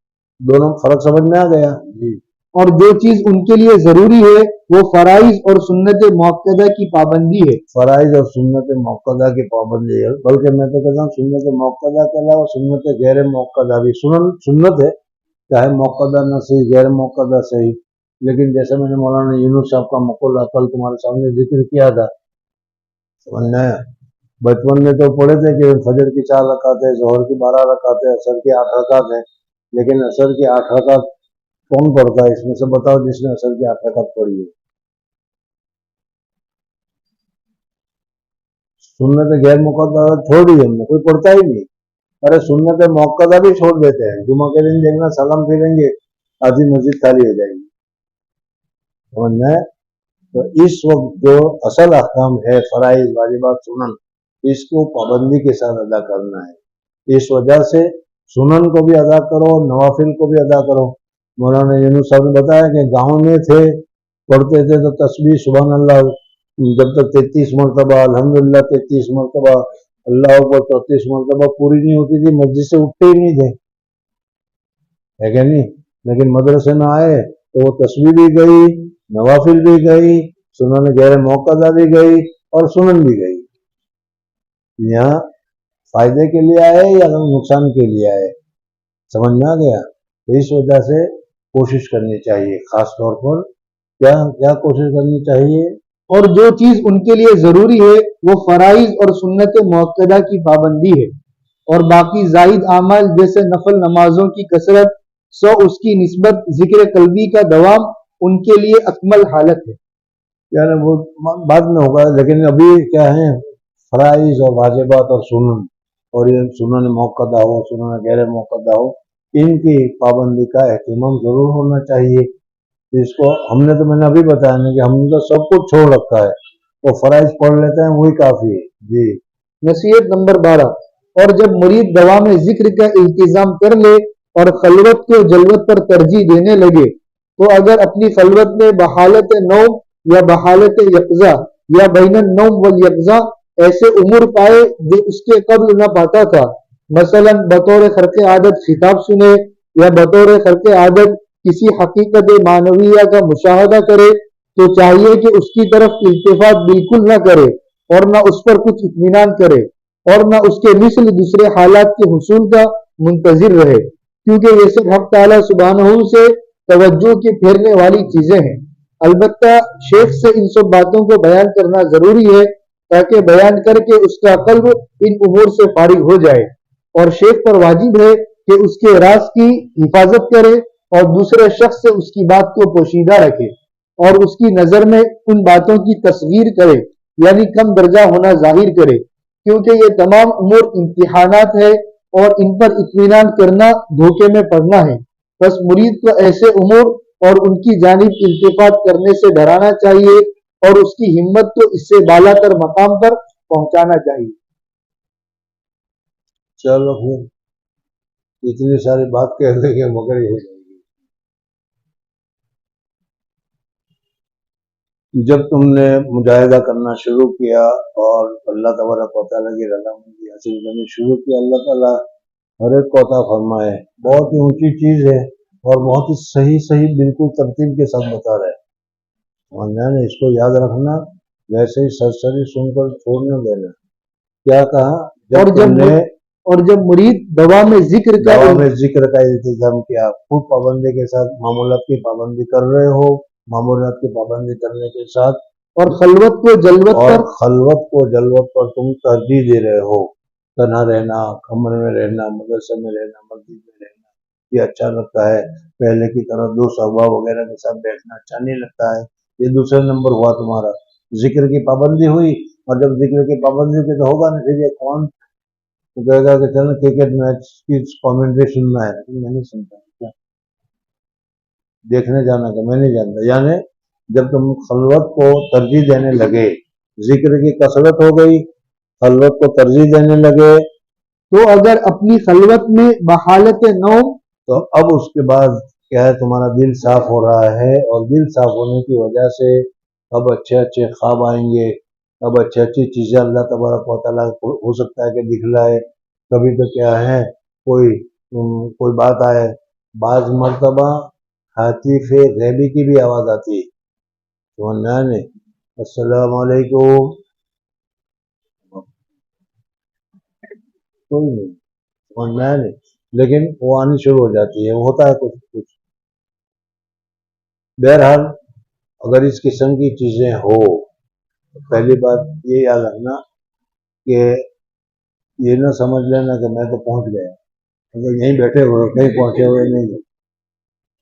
दोनों फर्क समझ में आ गया। जी, और जो चीज उनके लिए जरूरी है वो फराइज और सुन्नत मुअक्कदा की पाबंदी है। फराइज और सुन्नत मुअक्कदा की पाबंदी है, बल्कि मैं तो कहता हूँ सुन्नत मुअक्कदा के अलावा सुन्नत गैर मुअक्कदा भी सुन्नत है, चाहे मुअक्कदा न सही गैर मुअक्कदा सही। लेकिन जैसे मैंने मौलाना यूनुस साहब का मक़ौला कल तुम्हारे सामने जिक्र किया था, समझना है, बचपन में तो पढ़े थे कि फजर की 4 रकात है, जोहर की 12 रकात है, असर की 8 रकात है, लेकिन असर की 8 रकात कौन पढ़ता है इसमें से बताओ, जिसने असर की 8 रकात पढ़ी है? सुन्नत गैर मुअक्कदा छोड़ दी हमने, कोई पढ़ता ही नहीं। अरे सुन्नत मुअक्कदा भी छोड़ देते हैं, जुमा के दिन देखना सलाम फिरेंगे आधी मस्जिद खाली हो जाएगी, समझना है। तो इस वक्त जो असल अहकाम है, फराइज वाजिबात सुनन, इसको पाबंदी के साथ अदा करना है। इस वजह से सुनन को भी अदा करो, नवाफिल को भी अदा करो। मौलाना यूनुस साहब ने बताया कि गांव में थे, पढ़ते थे तो तस्बीह सुभान अल्लाह जब तक 33 मरतबा, अल्हम्दुलिल्लाह 33 मरतबा, अल्लाह अकबर 34 मरतबा पूरी नहीं होती थी, मस्जिद से उठते ही नहीं थे, है क्या नहीं? लेकिन मदरसे में आए तो वो तस्बीह भी गई, नवाफिल भी गई, सुनन गैर मुअक्कदा भी गई और सुनन भी गई। यहाँ फायदे के लिए आए या नुकसान के लिए आए, समझ में आ गया? तो इस वजह से कोशिश करनी चाहिए, खास तौर पर क्या क्या कोशिश करनी चाहिए, और जो चीज उनके लिए जरूरी है वो फराइज और सुन्नत मुअक्कदा की पाबंदी है, और बाकी जायद आमाल जैसे नफल नमाजों की कसरत सो उसकी निस्बत जिक्र कल्बी का दवाम उनके लिए अकमल हालत है। यानी वो बाद में होगा, लेकिन अभी क्या है, फराइज और वाजिबात और सुनन, और ये सुनन मुअक्कदा हो, सुनन गैर मुअक्कदा हो, इनकी पाबंदी का एहतमाम जरूर होना चाहिए। इसको हमने तो मैंने अभी बताया ना कि हमने तो सब कुछ छोड़ रखा है, वो फराइज पढ़ लेते हैं वही काफी है। जी, नसीहत नंबर 12, और जब मुरीद दवा में जिक्र का इल्तिजाम कर ले और खलवत को जलवत पर तरजीह देने लगे तो अगर अपनी खलवत में बहालत नौम या बहालत यकजा या बैनन नौम वल यकजा ऐसे उमूर पाए जो उसके कब्ल न पाता था, मसलन बतौर खर्क आदत खिताब सुने یا بطور خرق عادت کسی حقیقت معنویہ کا مشاہدہ کرے تو چاہیے کہ اس کی طرف التفات بالکل نہ کرے اور نہ اس پر کچھ اطمینان کرے اور نہ اس کے مثل دوسرے حالات کے حصول کا منتظر رہے، کیونکہ یہ سب حق تعالیٰ سبحانہ سے توجہ کے پھیرنے والی چیزیں ہیں۔ البتہ شیخ سے ان سب باتوں کو بیان کرنا ضروری ہے تاکہ بیان کر کے اس کا قلب ان امور سے فارغ ہو جائے، اور شیخ پر واجب ہے کہ اس کے راز کی حفاظت کرے اور دوسرے شخص سے اس کی بات کو پوشیدہ رکھے اور اس کی نظر میں ان باتوں کی تصغیر کرے، یعنی کم درجہ ہونا ظاہر کرے، کیونکہ یہ تمام امور امتحانات ہے اور ان پر اطمینان کرنا دھوکے میں پڑنا ہے۔ بس مرید کو ایسے امور اور ان کی جانب التفات کرنے سے ڈرانا چاہیے اور اس کی ہمت کو اس سے بالا تر مقام پر پہنچانا چاہیے۔ چلو پھر اتنی ساری بات کہہ دیں گے مگر ہی ہو جائے گی۔ جب تم نے مجاہدہ کرنا شروع کیا اور اللہ تبارک و تعالیٰ کی رضامندی حاصل کرنی شروع کی، اللہ تعالیٰ ہر ایک کو عطا فرمائے۔ بہت ہی اونچی چیز ہے اور بہت ہی صحیح بالکل ترتیب کے ساتھ بتا رہے ہیں، اس کو یاد رکھنا، ویسے ہی سرسری سن کر چھوڑنے دینا۔ کیا کہا؟ اور جب مرید دوا میں ذکر کا التزام کیا، خوب پابندی کے ساتھ معمولات کی پابندی کر رہے ہو، معمولات کی پابندی کرنے کے ساتھ اور خلوت کو جلوت پر تم ترجیح دے رہے ہو، تنہا رہنا، کمرے میں رہنا، مدرسے میں رہنا، مسجد میں رہنا، یہ اچھا لگتا ہے۔ پہلے کی طرح دوست احباب وغیرہ کے ساتھ بیٹھنا اچھا نہیں لگتا ہے، یہ دوسرا نمبر ہوا تمہارا۔ ذکر کی پابندی ہوئی، اور جب ذکر کی پابندی ہوئی تو ہوگا نہیں، پھر یہ کون کہے گا کہ چلو کرکٹ میچ کی کامنٹری سننا ہے، لیکن میں نہیں سنتا، کیا دیکھنے جانا کہ میں نہیں جانتا۔ یعنی جب تم خلوت کو ترجیح دینے لگے، ذکر کی کثرت ہو گئی، خلوت کو ترجیح دینے لگے، تو اگر اپنی خلوت میں بحالت نوم، تو اب اس کے بعد کیا ہے، تمہارا دل صاف ہو رہا ہے، اور دل صاف ہونے کی وجہ سے اب اچھے اچھے خواب آئیں گے، اب اچھی چیزیں اللہ تبارک و تعالیٰ ہو سکتا ہے کہ دکھلائے۔ کبھی تو کیا ہے، کوئی بات آئے، بعض مرتبہ ہاتف غیبی کی بھی آواز آتی ہے، سمجھنا ہے؟ السلام علیکم، کوئی نہیں، سمجھنا ہے، لیکن وہ آنی شروع ہو جاتی ہے، ہوتا ہے کچھ۔ بہرحال اگر اس قسم کی چیزیں ہو، پہلی بات یہ یاد رکھنا کہ یہ نہ سمجھ لینا کہ میں تو پہنچ گیا، اگر یہیں بیٹھے ہوئے کہیں پہنچے ہوئے نہیں،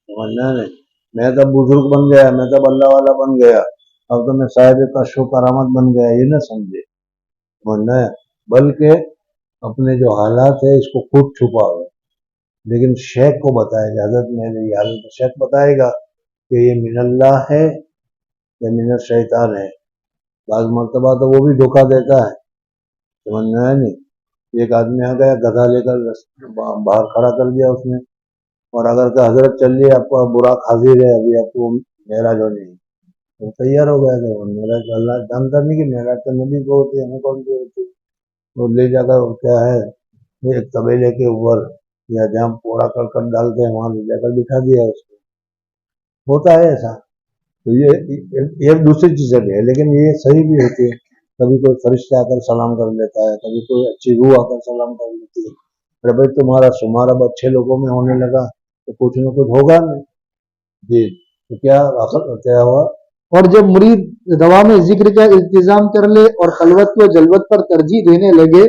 سمجھنا نہیں، میں تو بزرگ بن گیا، میں تو اللہ والا بن گیا، اب تو میں صاحب کشف و کرامت بن گیا، یہ نہ سمجھے، سمجھنا ہے۔ بلکہ اپنے جو حالات ہے اس کو خود چھپاؤ، لیکن شیخ کو بتائے گا، حضرت میرے یہ حالت شیخ بتائے گا کہ یہ من اللہ ہے یا من الشیطان ہے۔ بعض مرتبہ تو وہ بھی دھوکہ دیتا ہے، سمجھنا ہے نہیں۔ ایک آدمی آ گیا، گدھا لے کر باہر کھڑا کر دیا اس نے، اور اگر کہ حضرت چلیے آپ کا براق حاضر ہے، ابھی آپ کو معراج ہونے ہے، تو تیار ہو گیا کہ معراج اللہ جانتا نہیں کہ معراج تو نبی کو ہوتی ہے، ہمیں کون سی ہوتی ہے۔ وہ لے جا کر کیا ہے، ایک طبیلے کے اوپر یا جہاں پوڑا کر ڈالتے ہیں وہاں لے جا کر بٹھا دیا اس کو، ہوتا ہے ایسا۔ تو یہ ایک دوسری چیزیں بھی ہے، لیکن یہ صحیح بھی ہوتی ہے۔ کبھی کوئی فرشتہ آ کر سلام کر لیتا ہے، کبھی کوئی اچھی روح آ کر سلام کر لیتی ہے، ارے بھائی تمہارا شمار اب اچھے لوگوں میں ہونے لگا تو کچھ نہ کچھ ہوگا نہیں جی۔ تو کیا ہوا؟ اور جب مرید دوا میں ذکر کا التزام کر لے اور خلوت کو جلوت پر ترجیح دینے لگے،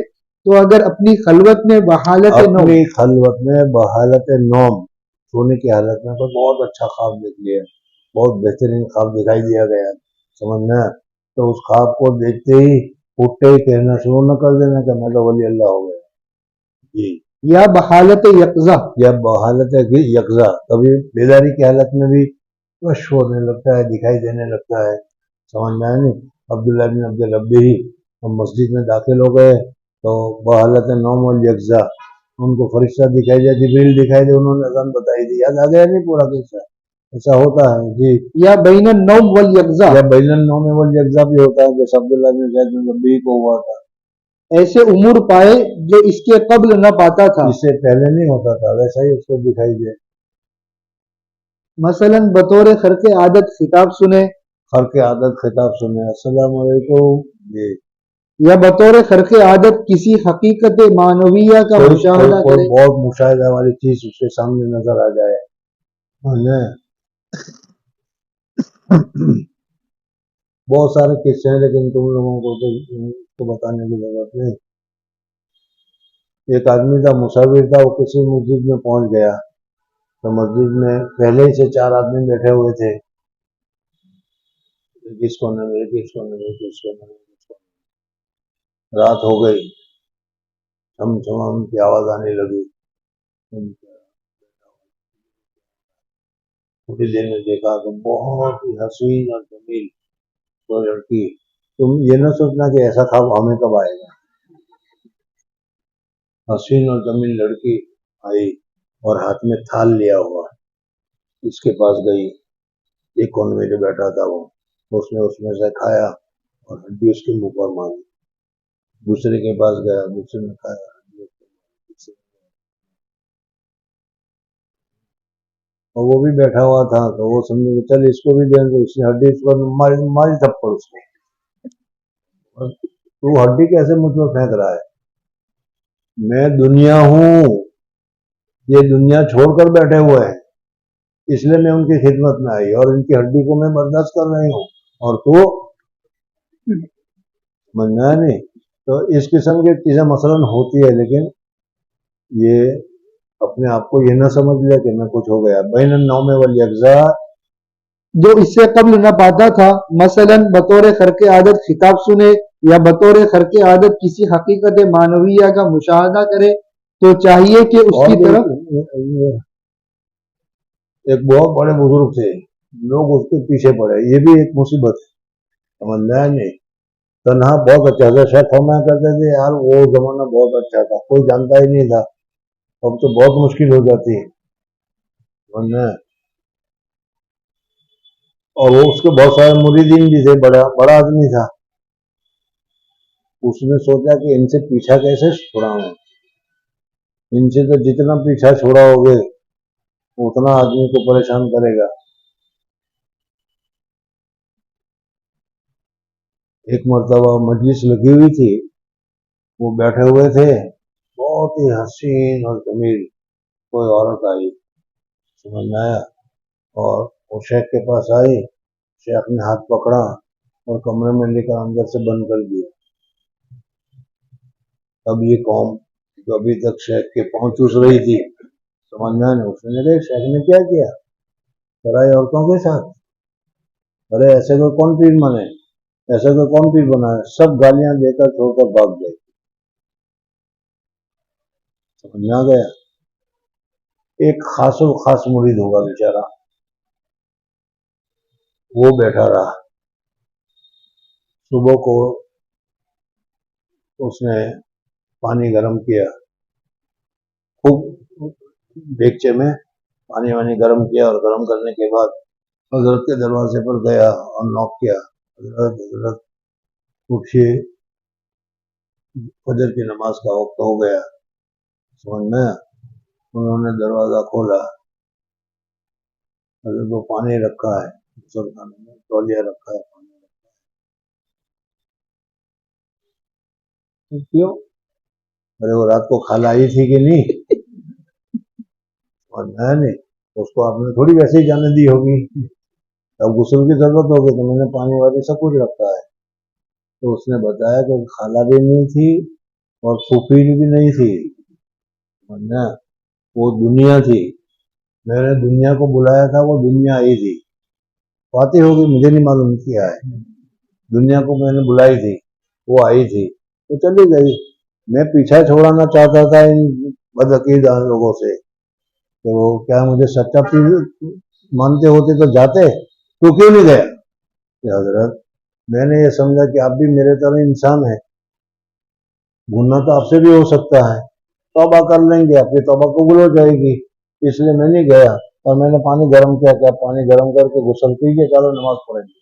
تو اگر اپنی خلوت میں بحالت نوم سونے کی حالت میں تو بہت اچھا خواب دیکھ لیا، بہت بہترین خواب دکھائی دیا گیا، سمجھنا، تو اس خواب کو دیکھتے ہی اٹھتے ہی کہنا شروع نہ کر دینا کہ میں تو ولی اللہ ہو گیا جی۔ یا بحالت یقظہ، کبھی بیداری کی حالت میں بھی وش ہونے لگتا ہے، دکھائی دینے لگتا ہے، سمجھنا ہے نہیں۔ عبداللہ بن عبد الربی ہم مسجد میں داخل ہو گئے تو بحالت نوم والیقظہ ان کو فرشتہ دکھائی دیا، جبریل دکھائی دیا، انہوں نے اذان بتائی دی، یاد آ گیا نہیں پورا قصہ؟ ایسا ہوتا ہے جی۔ یا بین النوم والیقظہ بھی ہوتا ہے، جیسے عبداللہ بن زید بن ربیع کو ہوا تھا، ایسے امور پائے جو اس کے قبل نہ پاتا تھا. اس سے پہلے نہیں ہوتا تھا، ویسا ہی اس کو دکھائی دے. مثلا بطور خرق عادت خطاب سنے خرق عادت خطاب سنے، السلام علیکم، جی. یا بطور خرق عادت کسی حقیقت معنویہ کا مشاہدہ کوئی کرے. بہت مشاہدہ والی چیز اس کے سامنے نظر آ جائے. بہت سارے قصے ہیں لیکن تم لوگوں کو تو اس کو بتانے کی ضرورت نہیں. ایک آدمی تھا، مسافر تھا، وہ کسی مسجد میں پہنچ گیا تو مسجد میں پہلے ہی سے 4 آدمی بیٹھے ہوئے تھے. کس کونے میں، کس کونے میں، کس کونے میں. رات ہو گئی، چھم چھم کی آواز آنے لگی. تھوڑی دیر میں دیکھا تو بہت ہی حسین اور جمیل کوئی لڑکی. تم یہ نہ سوچنا کہ ایسا خواب ہمیں کب آئے گا. حسین اور جمیل لڑکی آئی اور ہاتھ میں تھال لیا ہوا اس کے پاس گئی. ایک کونے میں جو بیٹھا تھا وہ، اس نے اس میں سے کھایا اور ہڈی اس کے منہ پر ماری. دوسرے کے پاس گیا، دوسرے نے کھایا. اور وہ بھی بیٹھا ہوا تھا تو وہ سمجھے کہ چل اس کو بھی دیں گے. اس نے ہڈی اس پر ماری تھپڑ اس کو. تو ہڈی کیسے مجھ میں پھینک رہا ہے؟ میں دنیا ہوں، یہ دنیا چھوڑ کر بیٹھے ہوئے ہیں، اس لیے میں ان کی خدمت میں آئی اور ان کی ہڈی کو میں برداشت کر رہی ہوں اور تو سمجھنا ہے نہیں. تو اس قسم کی چیزیں مثلاً ہوتی ہے، لیکن یہ اپنے آپ کو یہ نہ سمجھ لیا کہ میں کچھ ہو گیا. بین النوم والاجزاء، جو اس سے قبل نہ پاتا تھا. مثلا بطور خرق عادت خطاب سنے یا بطور خرق عادت کسی حقیقت معنویہ کا مشاہدہ کرے تو چاہیے کہ اس کی طرف. ایک بہت بڑے بزرگ تھے، لوگ اس کے پیچھے پڑے. یہ بھی ایک مصیبت ہے، سمجھنا ہے نہیں. تنہا بہت اچھا تھا، شاید فرمایا کرتے تھے یار وہ زمانہ بہت اچھا تھا، کوئی جانتا ہی نہیں تھا. اب تو بہت مشکل ہو جاتی ہے، سمجھنا ہے. اور وہ اس کے بہت سارے مریدین بھی تھے، بڑا آدمی تھا. اس نے سوچا کہ ان سے پیچھا کیسے چھڑاؤں. ان سے تو جتنا پیچھا چھوڑا ہوگے اتنا آدمی کو پریشان کرے گا. ایک مرتبہ مجلس لگی ہوئی تھی، وہ بیٹھے ہوئے تھے، بہت ہی حسین اور جمیل کوئی عورت آئی، سمجھ میں آیا. اور وہ شیخ کے پاس آئی، شیخ نے ہاتھ پکڑا اور کمرے میں لے کر اندر سے بند کر دیا. اب یہ قوم جو ابھی تک شیخ کے پاؤں چوس رہی تھی، سمجھنا نہیں. اس نے کہا شیخ نے کیا کیا پرائی عورتوں کے ساتھ؟ ارے ایسے کوئی کون پیر مانے، ایسا کوئی کون پیر بنا ہے. سب گالیاں دے کر چھوڑ کر بھاگ گئے. سمجھ میں آ گیا. ایک خاص و خاص مرید ہوگا بیچارہ، وہ بیٹھا رہا. صبح کو اس نے پانی گرم کیا، خوب دیگچے میں پانی وانی گرم کیا، اور گرم کرنے کے بعد حضرت کے دروازے پر گیا اور نوک کیا. حضرت اٹھیے، فجر کی نماز کا وقت ہو گیا. سمجھ میں. انہوں نے دروازہ کھولا. حضرت کو پانی رکھا ہے، مسلخانے میں تولیہ رکھا ہے، پانی رکھا ہے. کیوں؟ ارے وہ رات کو کھالا آئی تھی کہ نہیں، اور نہیں اس کو آپ نے تھوڑی ویسے ہی جانے دی ہوگی. اب غسل کی ضرورت ہوگی تو میں نے پانی والی سب کچھ رکھا ہے. تو اس نے بتایا کہ خالہ بھی نہیں تھی اور پھوپھی بھی نہیں تھی، وہ دنیا تھی. میں نے دنیا کو بلایا تھا، وہ دنیا آئی تھی. باتیں ہوگی، مجھے نہیں معلوم کیا ہے. دنیا کو میں نے بلائی تھی، وہ آئی تھی، وہ چلی گئی. میں پیچھا چھوڑانا چاہتا تھا ان بدعقیدہ لوگوں سے کہ وہ کیا مجھے سچا پیر مانتے ہوتے تو جاتے، تو کیوں نہیں گیا؟ کہ حضرت میں نے یہ سمجھا کہ آپ بھی میرے طرح انسان ہیں، بھولنا تو آپ سے بھی ہو سکتا ہے، توبہ کر لیں گے، آپ کی توبہ قبول ہو جائے گی. اس لیے میں نہیں گیا اور میں نے پانی گرم کیا کہ آپ پانی گرم کر کے غسل کیجیے، چلو نماز پڑھیں گے.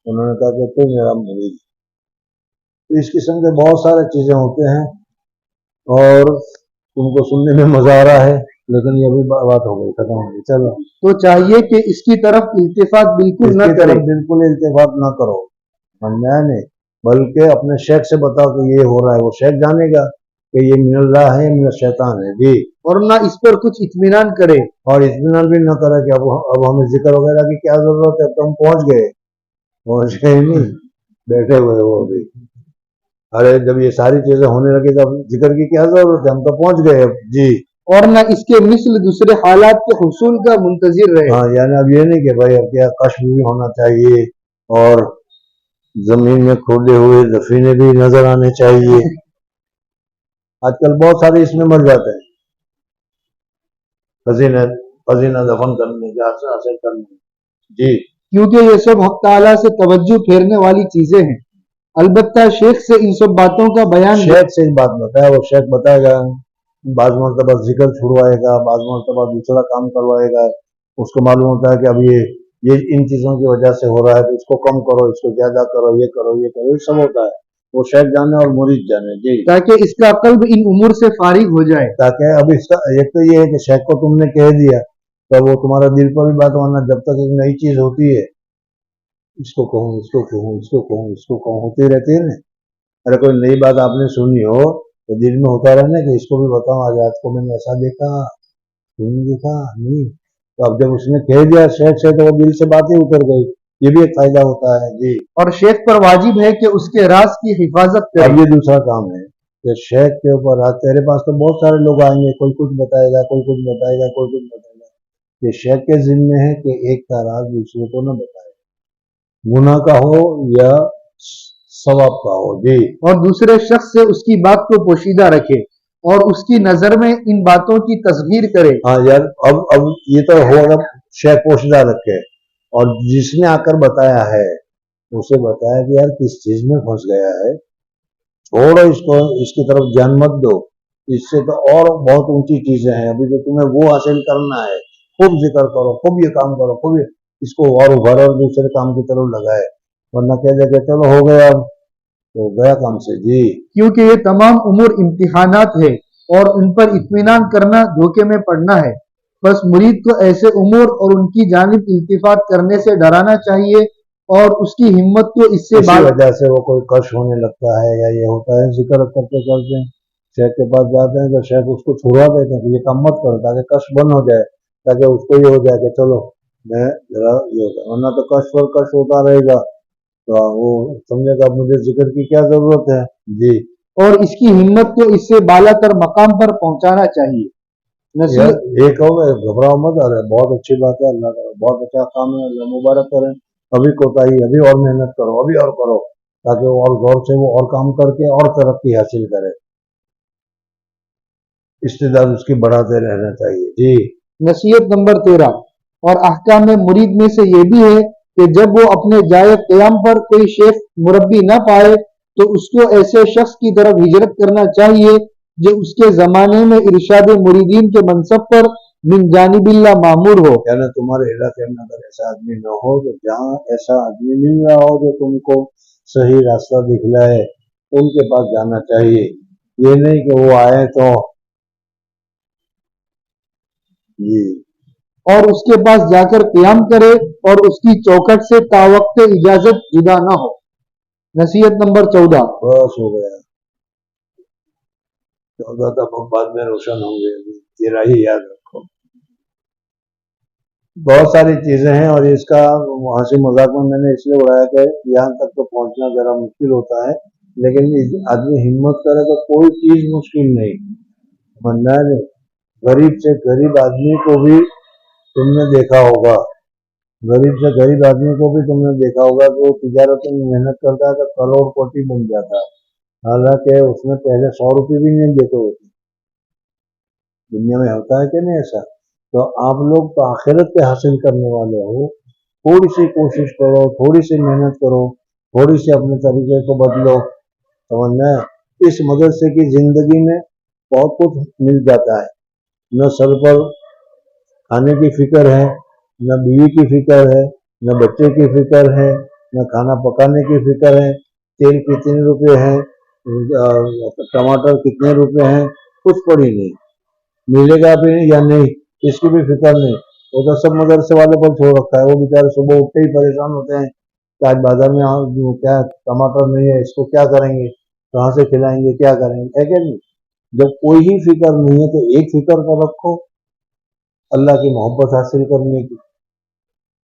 انہوں نے کہا کہ تو میرا مرید تو इस किस्म के बहुत सारे चीजें होते हैं और तुमको सुनने में मजा आ रहा है, लेकिन ये भी बात हो गई, खत्म हो गई। चलो, तो चाहिए कि इसकी तरफ इल्तिफात बिल्कुल न इसकी करे। तरफ बिल्कुल इल्तिफात ना करो, समझा नहीं, बल्कि अपने शेख से बताओ कि ये हो रहा है, वो शेख जानेगा कि ये मिनल्लाह है, मिनल शैतान है जी। और ना इस पर कुछ इत्मीनान करे। और इत्मीनान भी न करे कि अब हमें जिक्र वगैरह की क्या जरूरत है, अब तो हम पहुंच गए नहीं, बैठे हुए हो अभी। अरे जब ये सारी चीजें होने लगी तो अब जिक्र की क्या जरूरत है, हम तो पहुंच गए अब जी। और न इसके मिस्ल दूसरे हालात के हुसूल का मुंतजिर रहे। हाँ, यानी अब ये नहीं कि भाई अब क्या कश्फ भी होना चाहिए और जमीन में खोदे हुए दफीने भी नजर आने चाहिए। आजकल बहुत सारे इसमें मर जाते हैं, खजीना दफन करने के हासिल करने जी। क्योंकि ये सब हक ताला से तवज्जो फेरने वाली चीजें हैं। अलबत्ता शेख से इन सब बातों का बयान शेख से एक बात बताया, वो शेख बताएगा, बाज मरतबा जिक्र छुड़वाएगा, बाज मरतबा दूसरा काम करवाएगा, उसको मालूम होता है कि अब ये इन चीजों की वजह से हो रहा है, तो इसको कम करो, इसको ज्यादा करो, ये करो, ये करो, ये सब होता है। वो शेख जाने और मुरीद जाने जी, ताकि इसका कल्ब इन उमूर से फारिग हो जाए। ताकि अब इसका एक तो ये है कि शेख को तुमने कह दिया तो वो तुम्हारा दिल पर भी बात होना, जब तक एक नई चीज होती है, इसको कहूँ, इसको कहूँ, इसको कहूँ, इसको कहूँ, होती रहती है ना। अरे कोई नई बात आपने सुनी हो तो दिल में होता रहे ना कि इसको भी बताओ, आज रात को मैंने ऐसा देखा, तुमने देखा नहीं, तो अब जब उसने कह दिया शेख से तो वो दिल से बात ही उतर गई, ये भी एक फायदा होता है जी। और शेख पर वाजिब है कि उसके राज की हिफाजत करे। अब ये दूसरा काम है कि शेख के ऊपर आज तेरे पास तो बहुत सारे लोग आएंगे, कोई कुछ बताएगा, कोई कुछ बताएगा, कोई कुछ बताएगा, ये शेख के जिम्मे है कि एक का राज दूसरे को न बताए, गुनाह का हो या सवाब का हो जी। और दूसरे शख्स से उसकी बात को पोशीदा रखे और उसकी नजर में इन बातों की तस्गीर करे। हाँ यार, अब ये तो हो, अब शेख पोशीदा रखे, और जिसने आकर बताया है उसे बताया कि यार किस चीज में फंस गया है, छोड़ो इसको, इसकी तरफ ध्यान मत दो, इससे तो और बहुत ऊंची चीजें हैं, अभी तो तुम्हें वो हासिल करना है, खूब जिक्र करो, खूब ये काम करो, खूब इसको और उभर और दूसरे काम की तरफ लगाए, वरना कह दे कि चलो हो गया, अब तो गया काम से जी। क्योंकि ये तमाम उमूर इम्तिहानात है और उन पर इत्मीनान करना धोखे में पड़ना है। बस मुरीद को ऐसे उमूर और उनकी जानिब इल्तिफात करने से डराना चाहिए और उसकी हिम्मत को इससे इसी वजह से वो कोई कश होने लगता है या ये होता है, जिक्र करते करते शेख के पास जाते हैं तो शेख उसको छुड़वा देते हैं कि ये काम मत करो, ताकि कश बंद हो जाए, ताकि उसको ये हो जाए कि चलो मैं जरा ये होता, वरना तो कश पर कश होता रहेगा, तो वो समझेगा मुझे जिक्र की क्या जरूरत है जी। और इसकी हिम्मत को इससे बालातर मकाम पर पहुंचाना चाहिए। यार नसीहत एक हो गए, घबराओ मत, अरे बहुत अच्छी बात है, अल्लाह का बहुत अच्छा काम है, अल्लाह मुबारक करें, अभी कोताही, अभी और मेहनत करो, अभी और करो, ताकि वो और गौर से वो और काम करके और तरक्की हासिल करे, इस्तेदाद उसकी बढ़ाते रहना चाहिए जी। नसीहत नंबर 13 और अहकाम मुरीद में से ये भी है कि जब वो अपने जाए क़याम पर कोई शेख मुरब्बी न पाए तो उसको ऐसे शख्स की तरफ हिजरत करना चाहिए जो उसके जमाने में इरशाद मुरीदीन के मनसब पर मिन जानिबिल्लाह मामूर हो। यानी तुम्हारे इलाके में अगर ऐसा आदमी न हो, तो जहाँ ऐसा आदमी मिल रहा हो जो तुमको सही रास्ता दिखलाए, उनके पास जाना चाहिए, ये नहीं कि वो आए तो जी और उसके पास जाकर क़याम करे और उसकी चौखट से तावक्त इजाजत जुदा न हो। नसीहत नंबर 14 बस हो गया, 14 तक हम बाद में रोशन होंगे, अभी 13 ही याद रखो। बहुत सारी चीजें हैं और इसका हंसी मजाक में मैंने इसलिए उड़ाया कि यहाँ तक तो पहुंचना जरा मुश्किल होता है, लेकिन आदमी हिम्मत करे तो कोई चीज मुश्किल नहीं, वरना गरीब से गरीब आदमी को भी तुमने देखा होगा, गरीब से गरीब आदमी को भी तुमने देखा होगा कि वो तिजारत में मेहनत करता है तो करोड़पति बन जाता है, हालांकि उसने पहले 100 रुपये भी नहीं देते होते। दुनिया में होता है कि नहीं ऐसा? तो आप लोग तो आखिरत पे हासिल करने वाले हो, थोड़ी सी कोशिश करो, थोड़ी सी मेहनत करो, थोड़ी सी अपने तरीके को बदलो, समझना है? इस मदरसे की जिंदगी में बहुत कुछ मिल जाता है, न सर पर खाने की फिक्र है, न बीवी की फिक्र है, न बच्चे की फिक्र है, न खाना पकाने की फिक्र है, तेल कितने रुपए हैं, टमाटर कितने रुपए हैं, कुछ पड़ी नहीं, मिलेगा भी या नहीं इसकी भी फिक्र नहीं। वो तो सब मदरसे वाले पर छोड़ रखा है। वो बेचारे सुबह उठते ही परेशान होते हैं कि आज बाजार में क्या टमाटर नहीं है, इसको क्या करेंगे, कहाँ से खिलाएंगे, क्या करेंगे, है क्या नहीं। जब कोई ही फिक्र नहीं है तो एक फिक्र कर रखो, अल्लाह की मोहब्बत हासिल करने की।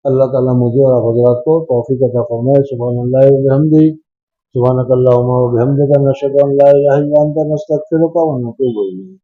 अल्लाह ताला मुझे और आप हज़रात को तौफीक अता फरमाए। सुभान अल्लाह व बिहम्दिही, सुभानक अल्लाहुम्मा व बिहम्दिका, नशहदु अन ला इलाहा इल्ला अंता, नस्तगफिरुका व नतूबु इलैक।